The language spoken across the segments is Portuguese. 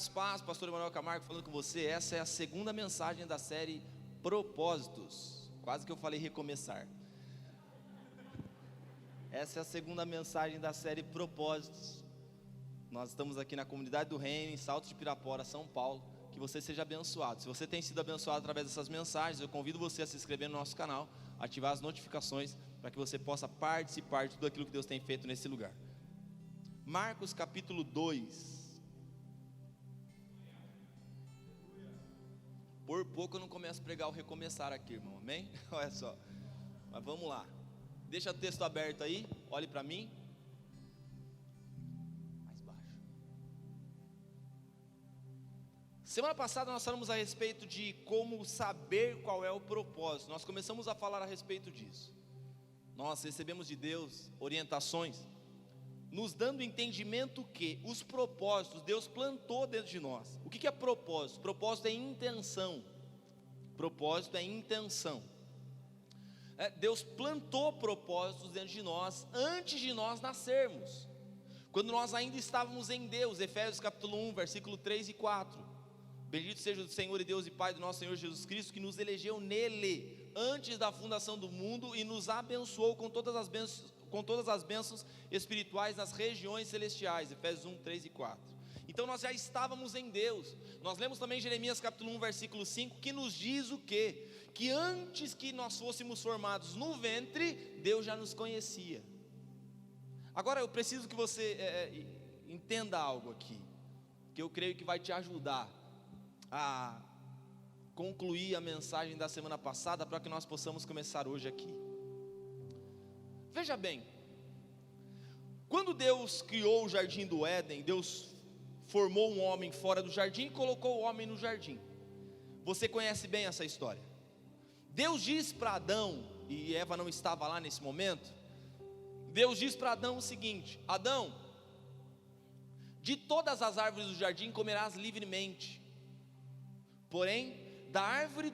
Graças, paz, pastor Emanuel Camargo falando com você. Essa é a segunda mensagem da série Propósitos. Quase que eu falei recomeçar. Essa é a segunda mensagem da série Propósitos. Nós estamos aqui na comunidade do Reino, em Salto de Pirapora, São Paulo. Que você seja abençoado. Se você tem sido abençoado através dessas mensagens, eu convido você a se inscrever no nosso canal, ativar as notificações, para que você possa participar de tudo aquilo que Deus tem feito nesse lugar. Marcos capítulo 2. Por pouco eu não começo a pregar o recomeçar aqui, irmão, amém? Olha só, mas vamos lá. Deixa o texto aberto aí, olhe para mim. Mais baixo. Semana passada nós falamos a respeito de como saber qual é o propósito. Nós começamos a falar a respeito disso. Nós recebemos de Deus orientações, nos dando entendimento que os propósitos Deus plantou dentro de nós. O que é propósito? Propósito é intenção. Propósito é intenção. Deus plantou propósitos dentro de nós antes de nós nascermos, quando nós ainda estávamos em Deus. Efésios capítulo 1, versículo 3 e 4. Bendito seja o Senhor e Deus e Pai do nosso Senhor Jesus Cristo, que nos elegeu nele antes da fundação do mundo e nos abençoou com todas as bênçãos espirituais nas regiões celestiais. Efésios 1, 3 e 4. Então nós já estávamos em Deus. Nós lemos também Jeremias capítulo 1, versículo 5, que nos diz o quê? Que antes que nós fôssemos formados no ventre, Deus já nos conhecia. Agora eu preciso que você entenda algo aqui, que eu creio que vai te ajudar a concluir a mensagem da semana passada, para que nós possamos começar hoje aqui. Veja bem, quando Deus criou o jardim do Éden, Deus formou um homem fora do jardim e colocou o homem no jardim. Você conhece bem essa história. Deus diz para Adão, e Eva não estava lá nesse momento, Deus diz para Adão o seguinte: Adão, de todas as árvores do jardim comerás livremente, porém da árvore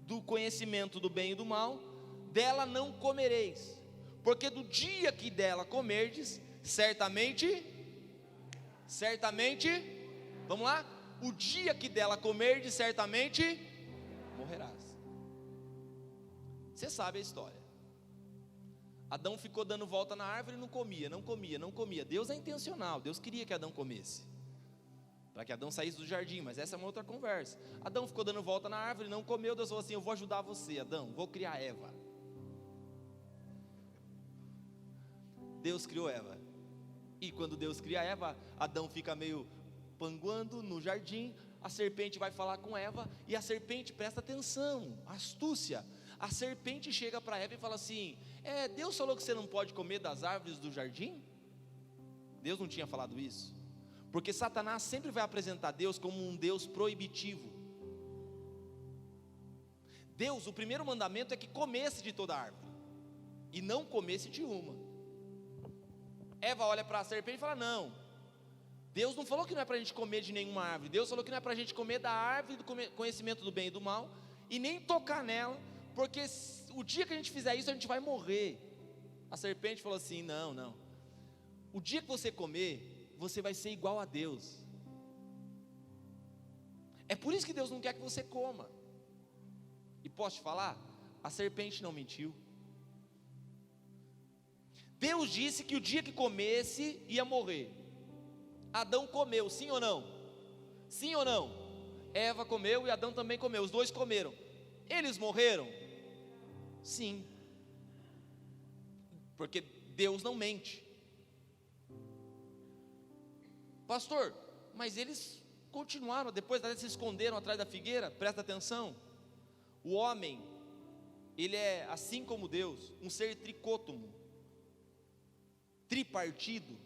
do conhecimento do bem e do mal, dela não comereis, porque do dia que dela comerdes, certamente, vamos lá, o dia que dela comerdes, certamente morrerás. Você sabe a história. Adão ficou dando volta na árvore e não comia. Deus é intencional, Deus queria que Adão comesse, para que Adão saísse do jardim, mas essa é uma outra conversa. Adão ficou dando volta na árvore, não comeu. Deus falou assim: eu vou ajudar você, Adão, vou criar Eva. Deus criou Eva. E quando Deus cria Eva, Adão fica meio panguando no jardim. A serpente vai falar com Eva, e a serpente, presta atenção, astúcia. A serpente chega para Eva e fala assim: Deus falou que você não pode comer das árvores do jardim? Deus não tinha falado isso, porque Satanás sempre vai apresentar Deus como um Deus proibitivo. Deus, o primeiro mandamento é que comesse de toda árvore, e não comesse de uma. Eva olha para a serpente e fala: não, Deus não falou que não é para a gente comer de nenhuma árvore. Deus falou que não é para a gente comer da árvore do conhecimento do bem e do mal, e nem tocar nela, porque o dia que a gente fizer isso, a gente vai morrer. A serpente falou assim: não, o dia que você comer, você vai ser igual a Deus. É por isso que Deus não quer que você coma. E posso te falar, a serpente não mentiu. Deus disse que o dia que comesse, ia morrer. Adão comeu, sim ou não? Sim ou não? Eva comeu e Adão também comeu, os dois comeram. Eles morreram? Sim, porque Deus não mente. Pastor, mas eles continuaram, depois se esconderam atrás da figueira. Presta atenção, o homem, ele é, assim como Deus, um ser tricôtomo, tripartido,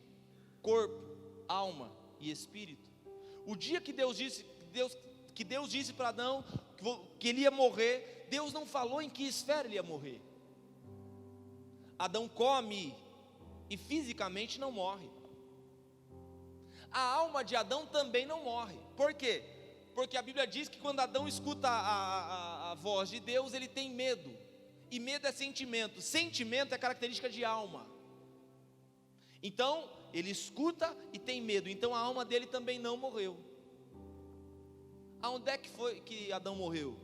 corpo, alma e espírito. O dia que Deus disse para Adão que ele ia morrer, Deus não falou em que esfera ele ia morrer. Adão come e fisicamente não morre. A alma de Adão também não morre. Por quê? Porque a Bíblia diz que quando Adão escuta a voz de Deus, ele tem medo. E medo é sentimento. Sentimento é característica de alma. Então, ele escuta e tem medo. Então a alma dele também não morreu. Aonde é que foi que Adão morreu?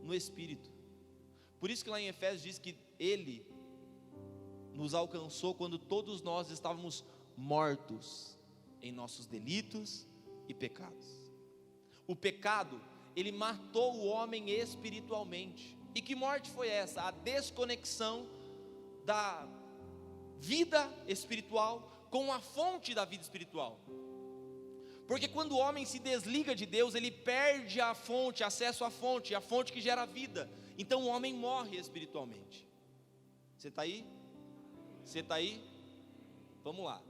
No espírito. Por isso que lá em Efésios diz que ele nos alcançou quando todos nós estávamos mortos em nossos delitos e pecados. O pecado, ele matou o homem espiritualmente. E que morte foi essa? A desconexão da vida espiritual com a fonte da vida espiritual. Porque quando o homem se desliga de Deus, ele perde a fonte, acesso à fonte, a fonte que gera vida. Então o homem morre espiritualmente. Você está aí? Você está aí? Vamos lá.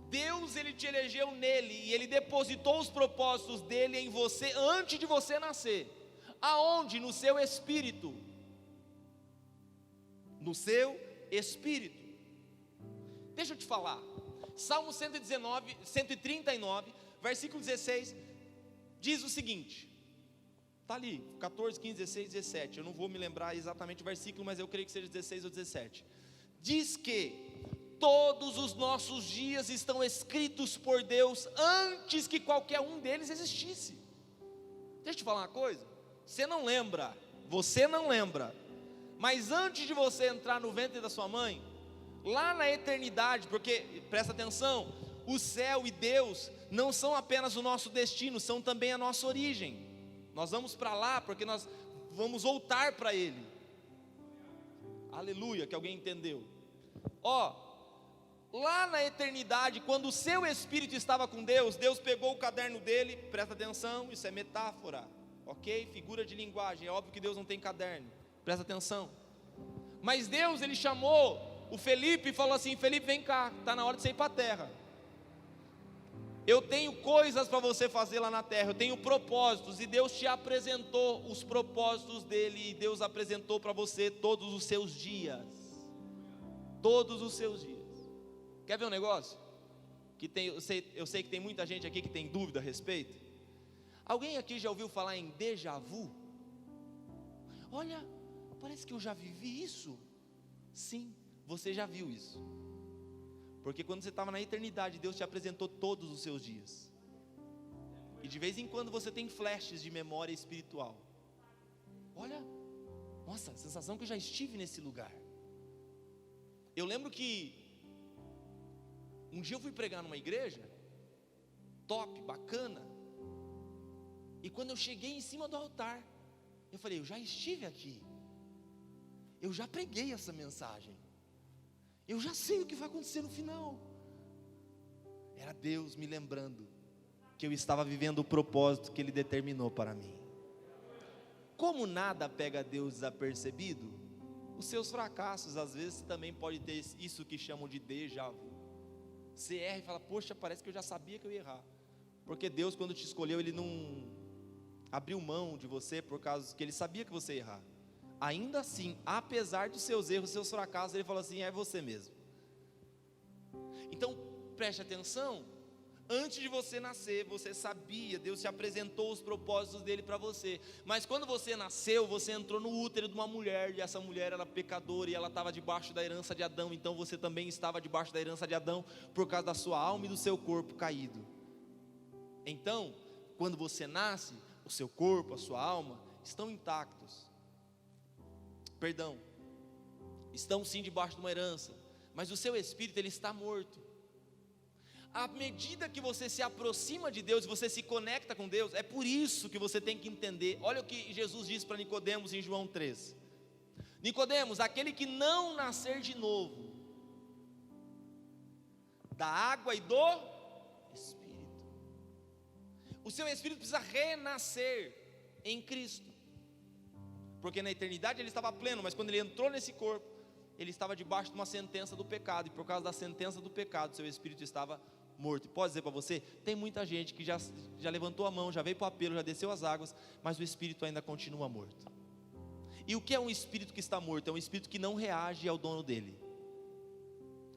Deus, ele te elegeu nele, e ele depositou os propósitos dele em você, antes de você nascer. Aonde? No seu espírito. No seu espírito. Deixa eu te falar, Salmo 139, versículo 16, diz o seguinte, está ali, 14, 15, 16, 17, eu não vou me lembrar exatamente o versículo, mas eu creio que seja 16 ou 17, diz que todos os nossos dias estão escritos por Deus, antes que qualquer um deles existisse. Deixa eu te falar uma coisa, você não lembra, mas antes de você entrar no ventre da sua mãe, lá na eternidade, porque, presta atenção, o céu e Deus não são apenas o nosso destino, são também a nossa origem. Nós vamos para lá porque nós vamos voltar para Ele. Aleluia, que alguém entendeu. Lá na eternidade, quando o seu espírito estava com Deus, Deus pegou o caderno dele, presta atenção, isso é metáfora, ok? Figura de linguagem, é óbvio que Deus não tem caderno, presta atenção. Mas Deus, ele chamou o Felipe e falou assim: Felipe, vem cá, está na hora de você ir para a terra. Eu tenho coisas para você fazer lá na terra, eu tenho propósitos, e Deus te apresentou os propósitos dele, e Deus apresentou para você todos os seus dias. Todos os seus dias. Quer ver um negócio? Eu sei que tem muita gente aqui que tem dúvida a respeito. Alguém aqui já ouviu falar em déjà vu? Olha, parece que eu já vivi isso. Sim, você já viu isso. Porque quando você estava na eternidade, Deus te apresentou todos os seus dias. E de vez em quando você tem flashes de memória espiritual. Olha, nossa, a sensação que eu já estive nesse lugar. Eu lembro que um dia eu fui pregar numa igreja, top, bacana. E quando eu cheguei em cima do altar, eu falei: eu já estive aqui. Eu já preguei essa mensagem. Eu já sei o que vai acontecer no final. Era Deus me lembrando que eu estava vivendo o propósito que Ele determinou para mim. Como nada pega Deus desapercebido, os seus fracassos às vezes também pode ter isso que chamam de déjà vu. Você erra e fala: poxa, parece que eu já sabia que eu ia errar. Porque Deus, quando te escolheu, Ele não abriu mão de você por causa que Ele sabia que você ia errar. Ainda assim, apesar dos seus erros, seus fracassos, Ele falou assim: é você mesmo. Então, preste atenção. Antes de você nascer, você sabia, Deus te apresentou os propósitos dele para você. Mas quando você nasceu, você entrou no útero de uma mulher, e essa mulher era pecadora, e ela estava debaixo da herança de Adão. Então você também estava debaixo da herança de Adão, por causa da sua alma e do seu corpo caído. Então, quando você nasce, o seu corpo, a sua alma, estão intactos. Estão sim debaixo de uma herança, mas o seu espírito, ele está morto. À medida que você se aproxima de Deus, você se conecta com Deus, é por isso que você tem que entender. Olha o que Jesus disse para Nicodemos em João 3. Nicodemos, aquele que não nascer de novo, da água e do Espírito, o seu espírito precisa renascer em Cristo. Porque na eternidade ele estava pleno, mas quando ele entrou nesse corpo, ele estava debaixo de uma sentença do pecado, e por causa da sentença do pecado, seu espírito estava morto. E posso dizer para você, tem muita gente que já levantou a mão, já veio para o apelo, já desceu as águas, mas o espírito ainda continua morto. E o que é um espírito que está morto? É um espírito que não reage ao dono dele.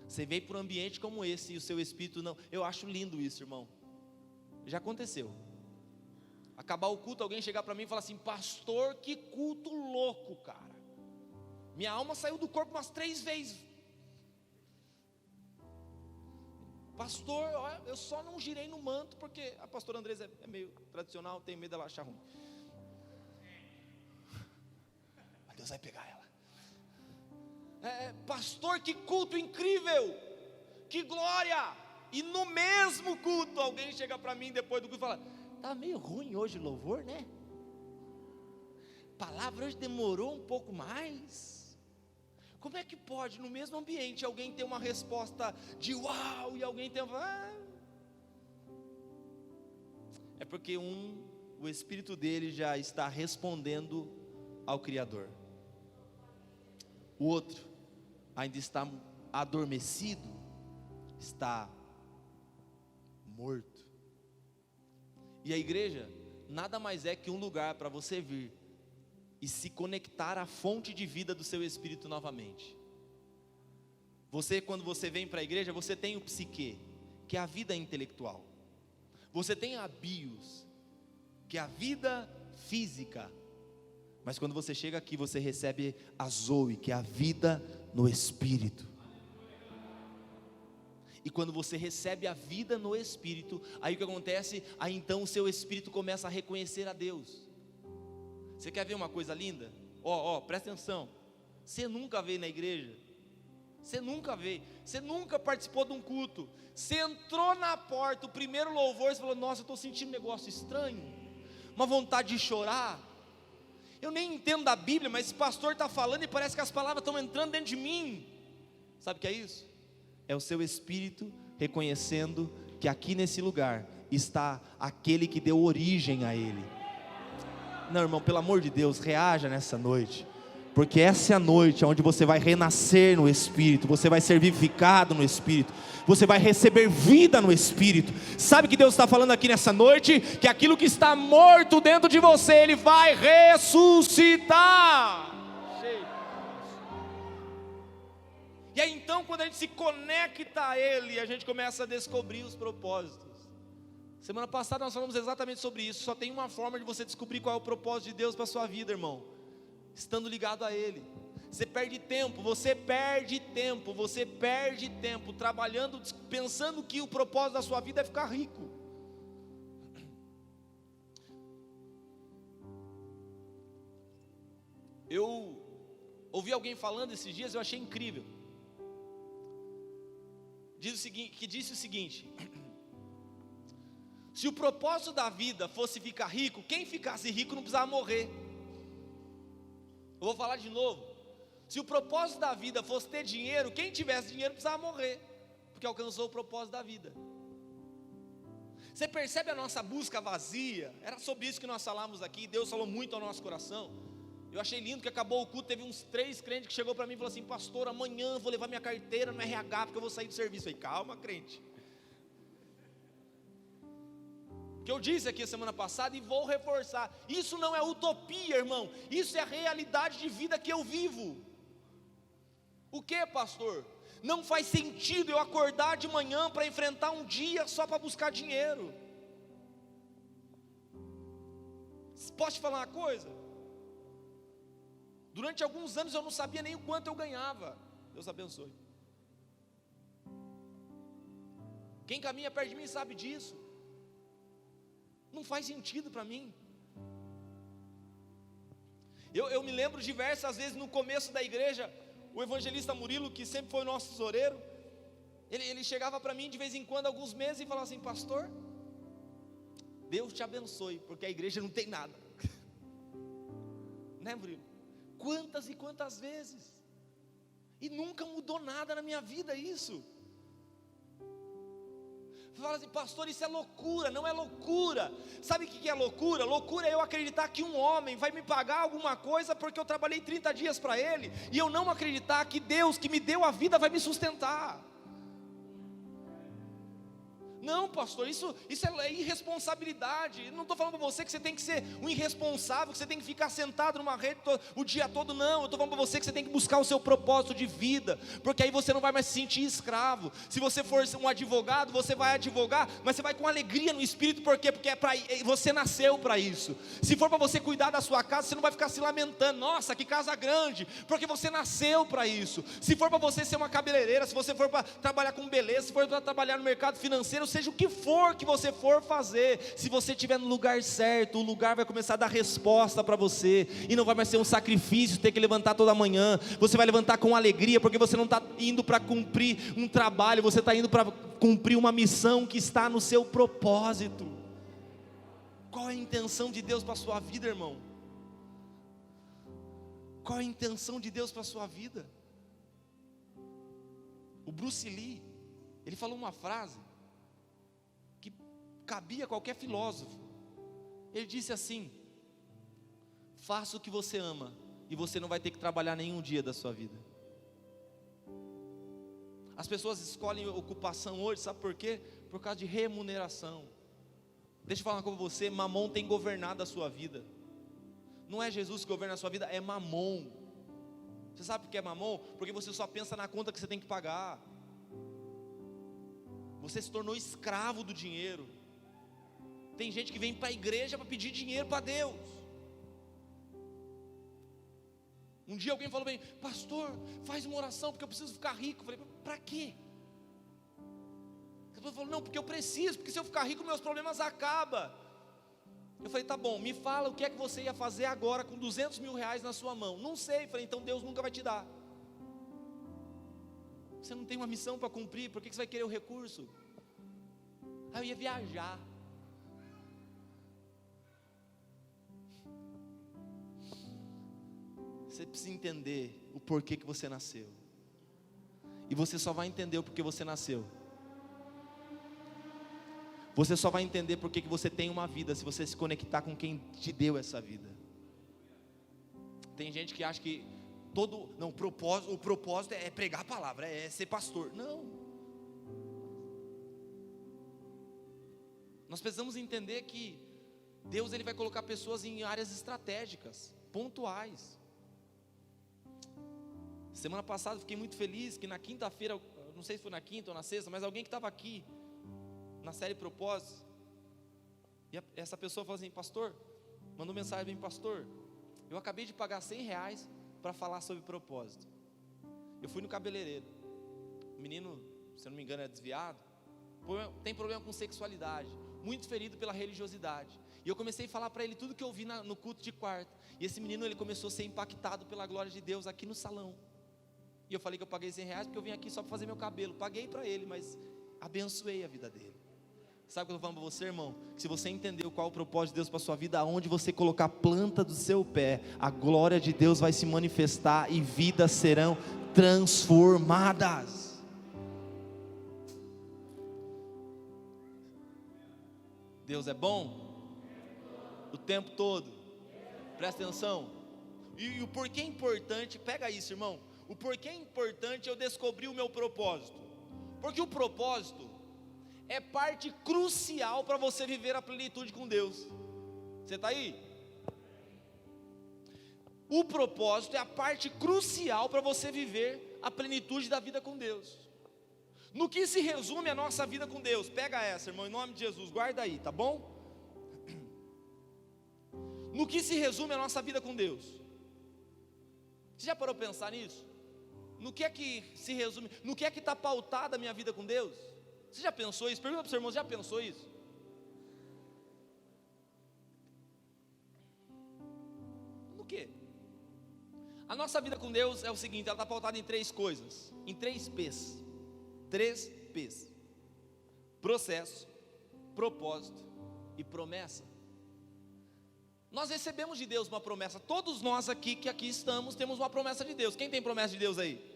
Você veio para um ambiente como esse e o seu espírito não. Eu acho lindo isso, irmão. Já aconteceu. Acabar o culto, alguém chegar para mim e falar assim: pastor, que culto louco, cara. Minha alma saiu do corpo umas 3 vezes. Pastor, olha, eu só não girei no manto porque a pastora Andresa é meio tradicional, tenho medo dela achar ruim. Mas Deus vai pegar ela. Pastor, que culto incrível, que glória! E no mesmo culto, alguém chega para mim depois do culto e fala: tá meio ruim hoje o louvor, né? A palavra hoje demorou um pouco mais. Como é que pode no mesmo ambiente alguém ter uma resposta de uau e alguém ter É porque o espírito dele já está respondendo ao Criador. O outro ainda está adormecido, está morto. E a igreja nada mais é que um lugar para você vir e se conectar à fonte de vida do seu espírito novamente. Você, quando você vem para a igreja, você tem o psique, que é a vida intelectual. Você tem a bios, que é a vida física. Mas quando você chega aqui, você recebe a zoe, que é a vida no espírito. E quando você recebe a vida no espírito, aí o que acontece? Aí então o seu espírito começa a reconhecer a Deus. Você quer ver uma coisa linda? Presta atenção. Você nunca veio na igreja. Você nunca veio. Você nunca participou de um culto. Você entrou na porta, o primeiro louvor, você falou: nossa, eu estou sentindo um negócio estranho, uma vontade de chorar. Eu nem entendo da Bíblia, mas esse pastor está falando e parece que as palavras estão entrando dentro de mim. Sabe o que é isso? É o seu espírito reconhecendo que aqui nesse lugar está aquele que deu origem a ele. Não, irmão, pelo amor de Deus, reaja nessa noite, porque essa é a noite onde você vai renascer no Espírito, você vai ser vivificado no Espírito, você vai receber vida no Espírito. Sabe o que Deus está falando aqui nessa noite? Que aquilo que está morto dentro de você, Ele vai ressuscitar. E aí então, quando a gente se conecta a Ele, a gente começa a descobrir os propósitos. Semana passada nós falamos exatamente sobre isso. Só tem uma forma de você descobrir qual é o propósito de Deus para a sua vida, irmão: estando ligado a Ele. Você perde tempo trabalhando, pensando que o propósito da sua vida é ficar rico. Eu ouvi alguém falando esses dias, eu achei incrível. Disse o seguinte: se o propósito da vida fosse ficar rico, quem ficasse rico não precisava morrer. Eu vou falar de novo. Se o propósito da vida fosse ter dinheiro, quem tivesse dinheiro precisava morrer, porque alcançou o propósito da vida. Você percebe a nossa busca vazia? Era sobre isso que nós falamos aqui. Deus falou muito ao nosso coração. Eu achei lindo que acabou o culto, teve uns 3 crentes que chegou para mim e falou assim: pastor, amanhã eu vou levar minha carteira no RH, porque eu vou sair do serviço. Eu falei: calma, crente. Que eu disse aqui a semana passada e vou reforçar: isso não é utopia, irmão, isso é a realidade de vida que eu vivo. O que, pastor? Não faz sentido eu acordar de manhã para enfrentar um dia só para buscar dinheiro. Posso te falar uma coisa? Durante alguns anos eu não sabia nem o quanto eu ganhava. Deus abençoe. Quem caminha perto de mim sabe disso. Não faz sentido para mim. Eu me lembro diversas vezes no começo da igreja, o evangelista Murilo, que sempre foi o nosso tesoureiro, ele chegava para mim de vez em quando, alguns meses, e falava assim: pastor, Deus te abençoe, porque a igreja não tem nada. Né, Murilo? Quantas e quantas vezes, e nunca mudou nada na minha vida isso. Fala assim: pastor, isso é loucura. Não é loucura. Sabe o que é loucura? Loucura é eu acreditar que um homem vai me pagar alguma coisa porque eu trabalhei 30 dias para ele, e eu não acreditar que Deus que me deu a vida vai me sustentar. Não, pastor, isso é irresponsabilidade. Eu não estou falando para você que você tem que ser um irresponsável, que você tem que ficar sentado numa rede o dia todo, não. Eu estou falando para você que você tem que buscar o seu propósito de vida, porque aí você não vai mais se sentir escravo. Se você for um advogado, você vai advogar, mas você vai com alegria no espírito, por quê? Porque você nasceu para isso. Se for para você cuidar da sua casa, você não vai ficar se lamentando, nossa, que casa grande, porque você nasceu para isso. Se for para você ser uma cabeleireira, se você for para trabalhar com beleza, se for para trabalhar no mercado financeiro, seja o que for que você for fazer, se você estiver no lugar certo, o lugar vai começar a dar resposta para você, e não vai mais ser um sacrifício ter que levantar toda manhã. Você vai levantar com alegria, porque você não está indo para cumprir um trabalho, você está indo para cumprir uma missão que está no seu propósito. Qual é a intenção de Deus para a sua vida, irmão? Qual é a intenção de Deus para a sua vida? O Bruce Lee, ele falou uma frase que cabia a qualquer filósofo. Ele disse assim: faça o que você ama, e você não vai ter que trabalhar nenhum dia da sua vida. As pessoas escolhem ocupação hoje, sabe por quê? Por causa de remuneração. Deixa eu falar com você, Mamon tem governado a sua vida. Não é Jesus que governa a sua vida, é Mamon. Você sabe por que é Mamon? Porque você só pensa na conta que você tem que pagar. Você se tornou escravo do dinheiro. Tem gente que vem para a igreja para pedir dinheiro para Deus. Um dia alguém falou bem: pastor, faz uma oração porque eu preciso ficar rico. Eu falei: para quê? A pessoa falou: não, porque eu preciso, porque se eu ficar rico meus problemas acabam. Eu falei: tá bom, me fala o que é que você ia fazer agora com 200 mil reais na sua mão. Não sei. Eu falei: então Deus nunca vai te dar. Você não tem uma missão para cumprir, por que você vai querer o recurso? Aí eu ia viajar. Você precisa entender o porquê que você nasceu. E você só vai entender o porquê você nasceu. Você só vai entender porquê que você tem uma vida se você se conectar com quem te deu essa vida. Tem gente que acha que o propósito é pregar a palavra, é ser pastor. Não. Nós precisamos entender que Deus ele vai colocar pessoas em áreas estratégicas, pontuais. Semana passada eu fiquei muito feliz que na quinta-feira, não sei se foi na quinta ou na sexta, mas alguém que estava aqui na série Propósito, e essa pessoa falou assim: pastor, mandou mensagem bem: pastor, eu acabei de pagar 100 reais para falar sobre propósito. Eu fui no cabeleireiro, o menino, se eu não me engano, é desviado, tem problema com sexualidade, muito ferido pela religiosidade, e eu comecei a falar para ele tudo que eu vi no culto de quarta, e esse menino ele começou a ser impactado pela glória de Deus aqui no salão. E eu falei que eu paguei 100 reais porque eu vim aqui só para fazer meu cabelo. Paguei para ele, mas abençoei a vida dele. Sabe o que eu estou falando para você, irmão? Que se você entendeu qual é o propósito de Deus para a sua vida, aonde você colocar a planta do seu pé, a glória de Deus vai se manifestar e vidas serão transformadas. Deus é bom o tempo todo. Presta atenção. E o porquê é importante, pega isso, irmão. O porquê é importante eu descobrir o meu propósito. Porque o propósito é parte crucial para você viver a plenitude com Deus. Você está aí? O propósito é a parte crucial para você viver a plenitude da vida com Deus. No que se resume a nossa vida com Deus? Pega essa, irmão, em nome de Jesus, guarda aí, tá bom? No que se resume a nossa vida com Deus? Você já parou para pensar nisso? No que é que se resume? No que é que está pautada a minha vida com Deus? Você já pensou isso? Pergunta para o seu irmão, já pensou isso? No quê? A nossa vida com Deus é o seguinte, ela está pautada em 3 coisas, em 3 P's. 3 P's: processo, propósito e promessa. Nós recebemos de Deus uma promessa. Todos nós aqui que aqui estamos temos uma promessa de Deus. Quem tem promessa de Deus aí?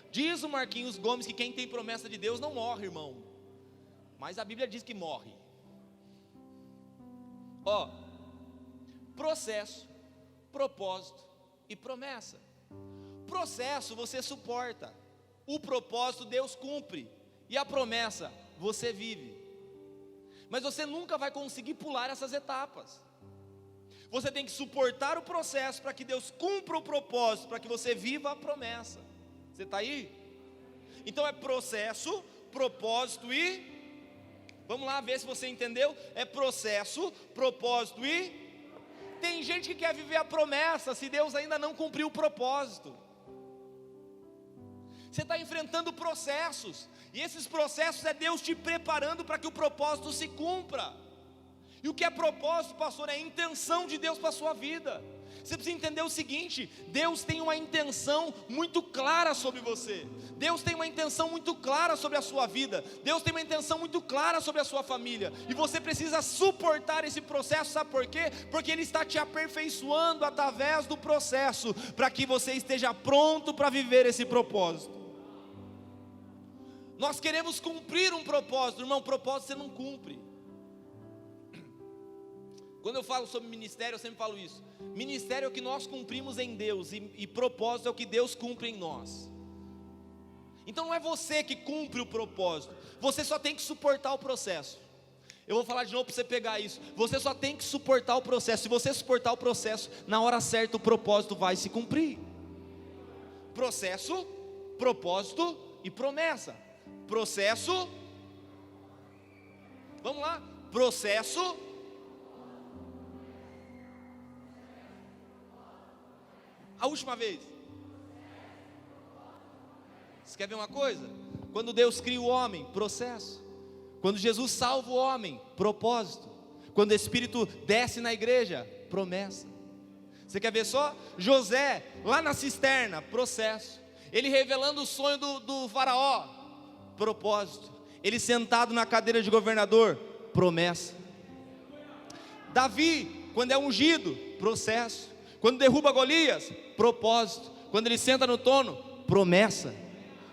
Diz o Marquinhos Gomes que quem tem promessa de Deus não morre, irmão. Mas a Bíblia diz que morre. Processo, propósito e promessa. Processo você suporta, o propósito Deus cumpre, e a promessa você vive. Mas você nunca vai conseguir pular essas etapas. Você tem que suportar o processo para que Deus cumpra o propósito, para que você viva a promessa. Você está aí? Então é processo, propósito e... Vamos lá ver se você entendeu. É processo, propósito e... Tem gente que quer viver a promessa se Deus ainda não cumpriu o propósito. Você está enfrentando processos, e esses processos é Deus te preparando para que o propósito se cumpra. E o que é propósito, pastor? É a intenção de Deus para a sua vida. Você precisa entender o seguinte: Deus tem uma intenção muito clara sobre você. Deus tem uma intenção muito clara sobre a sua vida. Deus tem uma intenção muito clara sobre a sua família. E você precisa suportar esse processo, sabe por quê? Porque Ele está te aperfeiçoando através do processo, para que você esteja pronto para viver esse propósito. Nós queremos cumprir um propósito, irmão. Propósito você não cumpre. Quando eu falo sobre ministério, eu sempre falo isso. Ministério é o que nós cumprimos em Deus, e propósito é o que Deus cumpre em nós. Então não é você que cumpre o propósito, você só tem que suportar o processo. Eu vou falar de novo para você pegar isso. Você só tem que suportar o processo. Se você suportar o processo, na hora certa o propósito vai se cumprir. Processo, propósito e promessa. Processo, vamos lá, processo, a última vez. Você quer ver uma coisa? Quando Deus cria o homem, processo. Quando Jesus salva o homem, propósito. Quando o Espírito desce na igreja, promessa. Você quer ver só? José, lá na cisterna, processo. Ele revelando o sonho do faraó, propósito. Ele sentado na cadeira de governador, promessa. Davi, quando é ungido, processo. Quando derruba Golias, propósito. Quando ele senta no trono, promessa.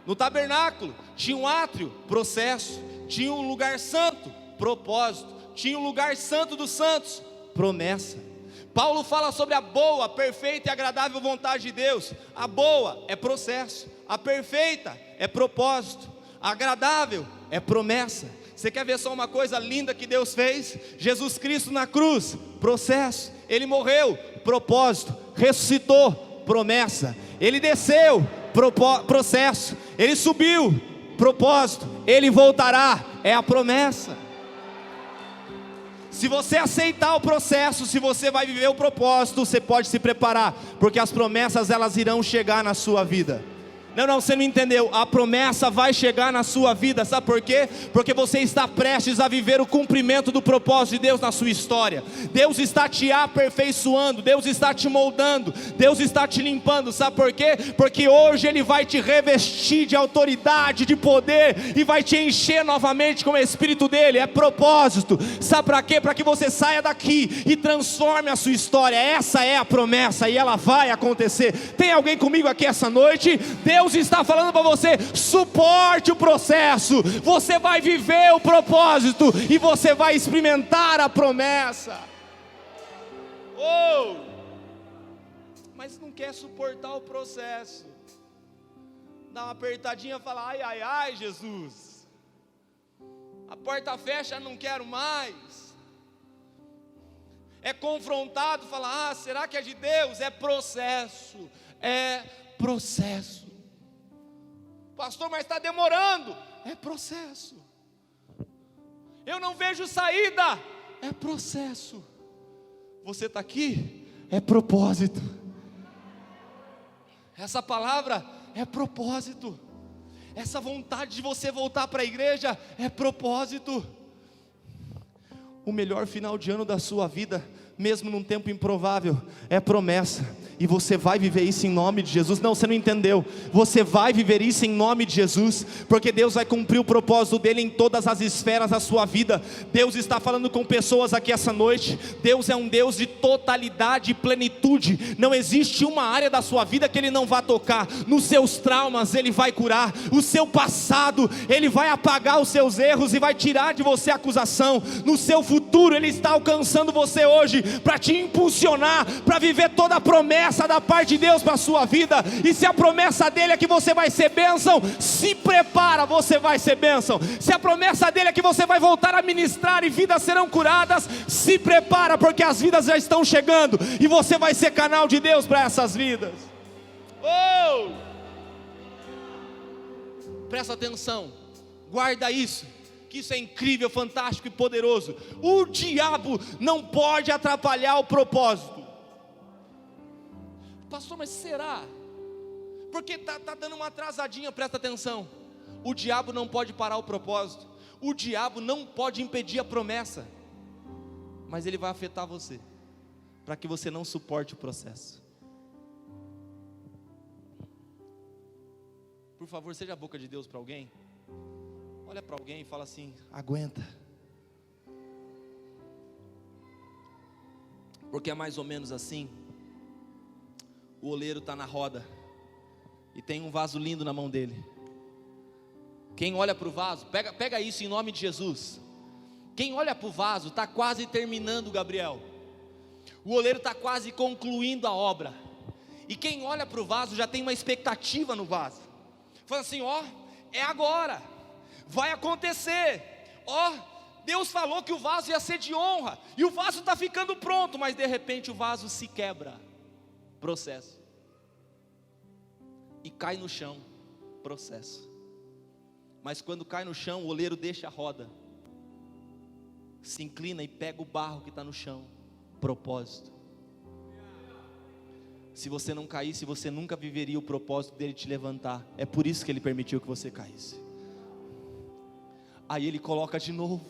No tabernáculo, tinha um átrio, processo. Tinha um lugar santo, propósito. Tinha um lugar santo dos santos, promessa. Paulo fala sobre a boa, perfeita e agradável vontade de Deus. A boa é processo, a perfeita é propósito, a agradável é promessa. Você quer ver só uma coisa linda que Deus fez? Jesus Cristo na cruz, processo. Ele morreu, propósito. Ressuscitou, promessa. Ele desceu, processo. Ele subiu, propósito. Ele voltará, é a promessa. Se você aceitar o processo, se você vai viver o propósito, você pode se preparar, porque as promessas elas irão chegar na sua vida. Não, você não entendeu. A promessa vai chegar na sua vida, sabe por quê? Porque você está prestes a viver o cumprimento do propósito de Deus na sua história. Deus está te aperfeiçoando, Deus está te moldando, Deus está te limpando, sabe por quê? Porque hoje Ele vai te revestir de autoridade, de poder, e vai te encher novamente com o Espírito dEle. É propósito, sabe para quê? Para que você saia daqui e transforme a sua história. Essa é a promessa e ela vai acontecer. Tem alguém comigo aqui essa noite? Deus está falando para você: suporte o processo, você vai viver o propósito e você vai experimentar a promessa. Mas não quer suportar o processo, dá uma apertadinha e fala: ai, ai, ai, Jesus, a porta fecha, não quero mais. É confrontado, fala: ah, será que é de Deus? É processo, é processo. Pastor, mas está demorando. É processo. Eu não vejo saída. É processo. Você está aqui, é propósito. Essa palavra é propósito. Essa vontade de você voltar para a igreja é propósito. O melhor final de ano da sua vida, mesmo num tempo improvável, é promessa. E você vai viver isso em nome de Jesus. Não, você não entendeu. Você vai viver isso em nome de Jesus, porque Deus vai cumprir o propósito dEle em todas as esferas da sua vida. Deus está falando com pessoas aqui essa noite. Deus é um Deus de totalidade e plenitude. Não existe uma área da sua vida que Ele não vá tocar. Nos seus traumas Ele vai curar. O seu passado Ele vai apagar os seus erros e vai tirar de você a acusação. No seu futuro Ele está alcançando você hoje para te impulsionar, para viver toda a promessa promessa da parte de Deus para a sua vida, e se a promessa dele é que você vai ser bênção, se prepara, você vai ser bênção. Se a promessa dele é que você vai voltar a ministrar e vidas serão curadas, se prepara, porque as vidas já estão chegando, e você vai ser canal de Deus para essas vidas. Oh! Presta atenção, guarda isso, que isso é incrível, fantástico e poderoso. O diabo não pode atrapalhar o propósito. Pastor, mas será? Porque tá dando uma atrasadinha, presta atenção. O diabo não pode parar o propósito, o diabo não pode impedir a promessa, mas ele vai afetar você, para que você não suporte o processo. Por favor, seja a boca de Deus para alguém. Olha para alguém e fala assim: aguenta. Porque é mais ou menos assim. O oleiro está na roda e tem um vaso lindo na mão dele. Quem olha para o vaso, pega isso em nome de Jesus. Quem olha para o vaso está quase terminando, Gabriel. O oleiro está quase concluindo a obra. E quem olha para o vaso já tem uma expectativa no vaso. Fala assim: ó, é agora, vai acontecer. Ó, Deus falou que o vaso ia ser de honra, e o vaso está ficando pronto, mas de repente o vaso se quebra. Processo. E cai no chão. Processo. Mas quando cai no chão, o oleiro deixa a roda, se inclina e pega o barro que está no chão. Propósito. Se você não caísse, você nunca viveria o propósito dele te levantar. É por isso que ele permitiu que você caísse. Aí ele coloca de novo,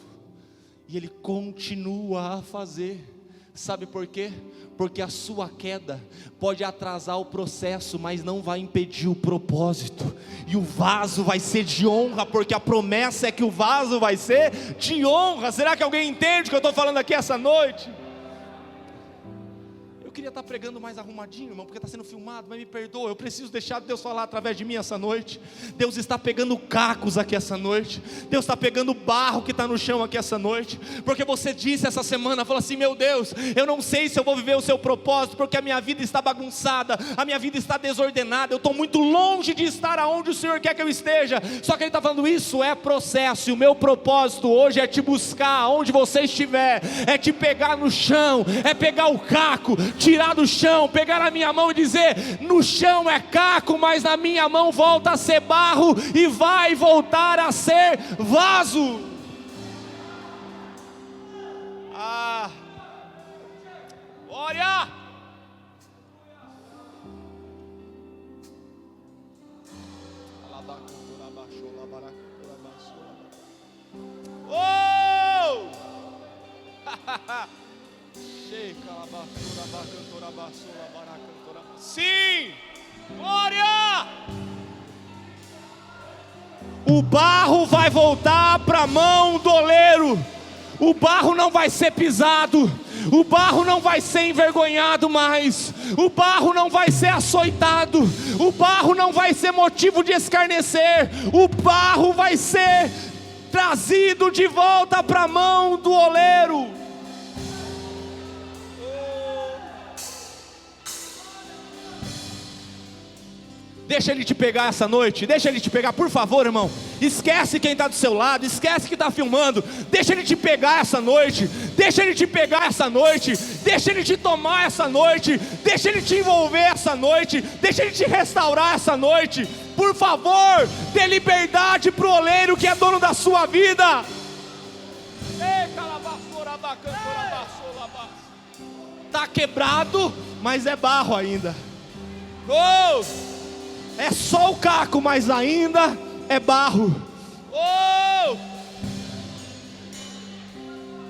e ele continua a fazer. Sabe por quê? Porque a sua queda pode atrasar o processo, mas não vai impedir o propósito. E o vaso vai ser de honra, porque a promessa é que o vaso vai ser de honra. Será que alguém entende o que eu estou falando aqui essa noite? Eu queria estar pregando mais arrumadinho, irmão, porque está sendo filmado, mas me perdoa, eu preciso deixar Deus falar através de mim essa noite. Deus está pegando cacos aqui essa noite, Deus está pegando barro que está no chão aqui essa noite, porque você disse essa semana, falou assim: meu Deus, eu não sei se eu vou viver o seu propósito, porque a minha vida está bagunçada, a minha vida está desordenada, eu estou muito longe de estar aonde o Senhor quer que eu esteja. Só que Ele está falando: isso é processo, e o meu propósito hoje é te buscar aonde você estiver, é te pegar no chão, é pegar o caco, tirar do chão, pegar na minha mão e dizer: no chão é caco, mas na minha mão volta a ser barro e vai voltar a ser vaso. Ah, glória! Oh! Sim, glória! O barro vai voltar para a mão do oleiro. O barro não vai ser pisado, o barro não vai ser envergonhado mais, o barro não vai ser açoitado, o barro não vai ser motivo de escarnecer, o barro vai ser trazido de volta para a mão do oleiro. Deixa Ele te pegar essa noite, deixa Ele te pegar, por favor, irmão. Esquece quem está do seu lado, esquece que está filmando. Deixa Ele te pegar essa noite, deixa Ele te pegar essa noite, deixa Ele te tomar essa noite, deixa Ele te envolver essa noite, deixa Ele te restaurar essa noite. Por favor, dê liberdade para o oleiro que é dono da sua vida. Está quebrado, mas é barro ainda. Oh! É só o caco, mas ainda é barro. Oh!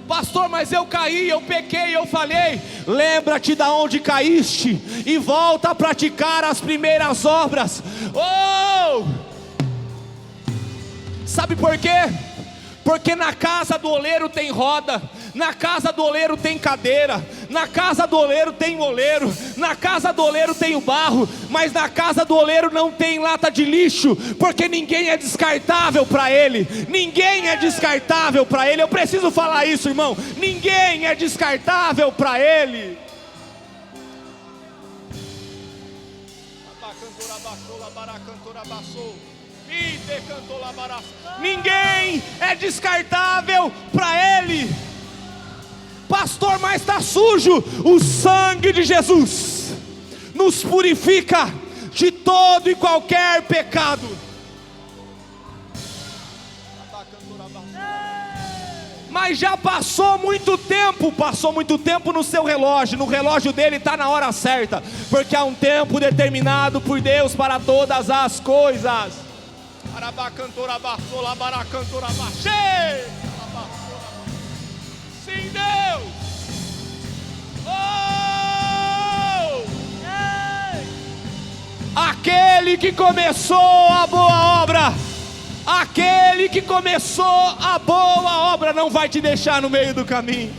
Pastor, mas eu caí, eu pequei, eu falhei. Lembra-te da onde caíste e volta a praticar as primeiras obras. Oh! Sabe por quê? Porque na casa do oleiro tem roda, na casa do oleiro tem cadeira, na casa do oleiro tem oleiro, na casa do oleiro tem o barro, mas na casa do oleiro não tem lata de lixo, porque ninguém é descartável para ele, ninguém é descartável para ele. Eu preciso falar isso, irmão, ninguém é descartável para ele. Ninguém é descartável para Ele. Pastor, mas está sujo. O sangue de Jesus nos purifica de todo e qualquer pecado. Mas já passou muito tempo no seu relógio. No relógio dele está na hora certa, porque há um tempo determinado por Deus para todas as coisas. Sim, Deus. Aquele que começou a boa obra, aquele que começou a boa obra não vai te deixar no meio do caminho.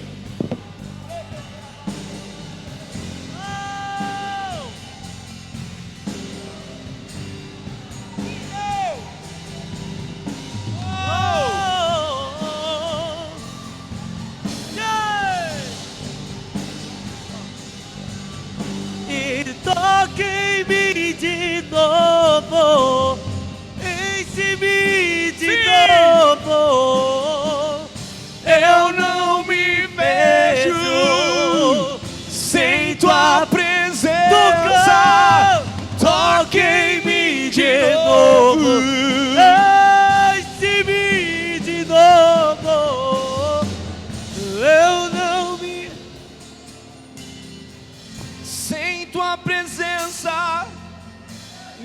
E toque-me de novo, enche-me de novo. Eu não me vejo sem tua presença. Toque-me de novo, enche-me de novo. Eu não me... sem tua presença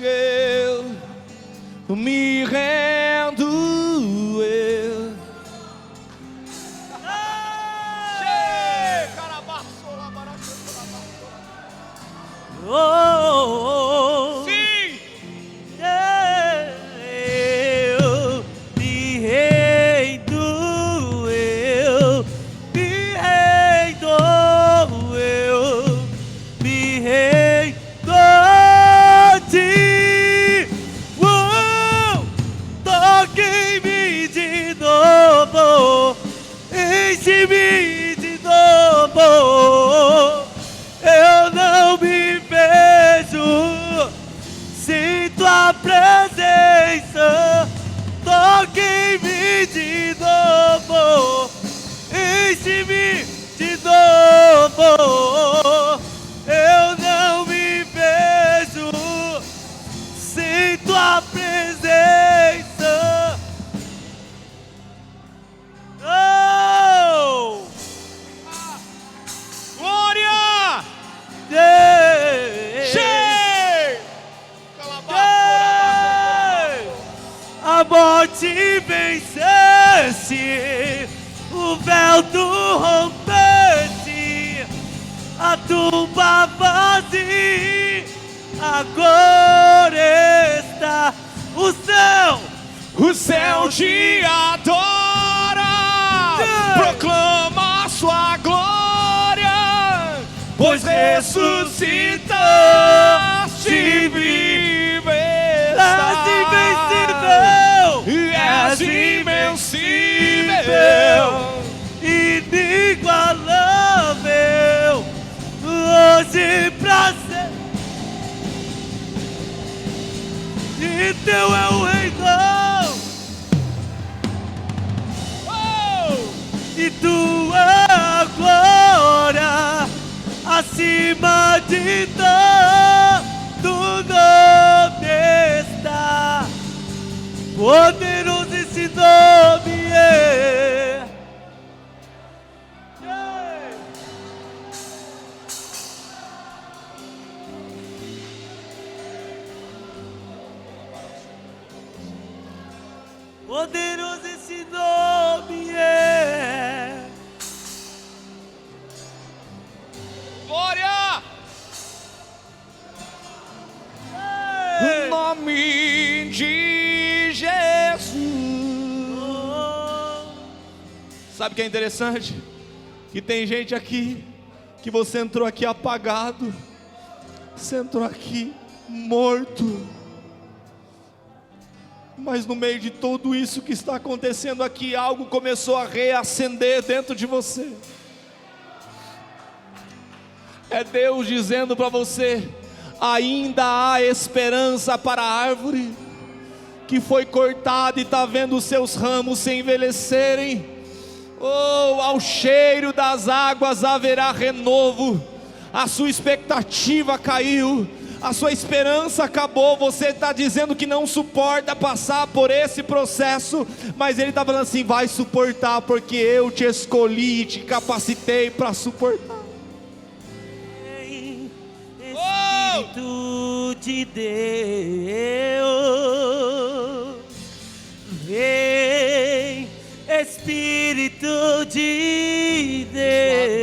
eu me rendo. Oh, Sim! eu me rendo, eu me rendo, eu me rendo a ti. Toque-me de novo, enche-me de novo. Eu não me vejo sem tua presença. Toque-me de novo, enche-me de novo. Eu não me vejo sem tua presença. Oh! Glória! A morte venceste, o véu tu rompeste, a tumba vazia, agora está o céu te adora, proclama a sua glória, pois ressuscitaste, vive estás. És invencível, inigualável, hoje pra sempre. E teu é o reino, e tua glória acima de todo nome está. Poderoso esse nome é. Poderoso esse nome é. Glória! O nome de Jesus. Sabe o que é interessante? Que tem gente aqui, que você entrou aqui apagado, você entrou aqui morto, mas no meio de tudo isso que está acontecendo aqui, algo começou a reacender dentro de você. É Deus dizendo para você: ainda há esperança para a árvore que foi cortada e está vendo os seus ramos se envelhecerem. Oh, ao cheiro das águas haverá renovo. A sua expectativa caiu, a sua esperança acabou. Você está dizendo que não suporta passar por esse processo, mas Ele está falando assim: vai suportar, porque eu te escolhi e te capacitei para suportar. Espírito de Deus, vem, Espírito de Deus.